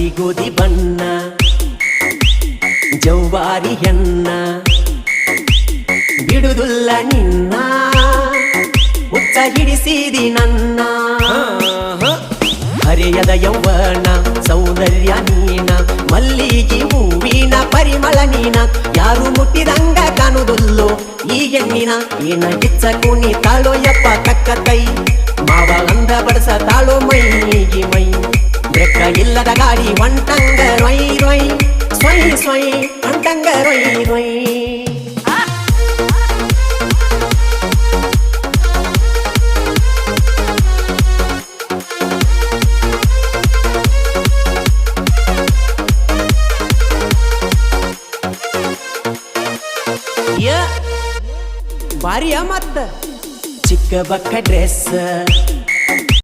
ಹತ್ತಿ ಗೋಧಿ ಬಣ್ಣ ಜೌವಾರಿ ಹೆಣ್ಣ ಬಿಡುದುಲ್ಲ ನಿನ್ನ ಹುಚ್ಚ ಹಿಡಿಸಿದಿ ನನ್ನ ಹರೆಯದ ಯೌವನ ಸೌಂದರ್ಯ ನೀನ ಮಲ್ಲಿಗೆ ಹೂವಿನ ಪರಿಮಳ ನೀನ ಯಾರು ಮುಟ್ಟಿದಂಗ ಕಾಣುದುಲ್ಲೋ ಈ ಹೆಣ್ಣಿನ ಏನ ಗಿಚ್ಚ ಕುಣಿ ತಾಳೋ ಯಪ್ಪ ತಕ್ಕ ಕೈ ಮಾವ ಅಂದ ಬಡಸ ತಾಳೋ ಮೈಗೆ ಮೈ ಬ್ರೆಕ್ಕ ಇಲ್ಲದ ಗಾಡಿ ಹೊಂಟಂಗ ರೊಯ್ ರೊಯ್ ಸ್ವಯ್ ಸ್ವಯ್ ಹೊಂಟಂಗ ರೊಯ್ ರೊಯ್ ಬಾರಿಯ ಮತ್ತ ಚಿಕ್ಕ ಬಕ್ಕ ಡ್ರೆಸ್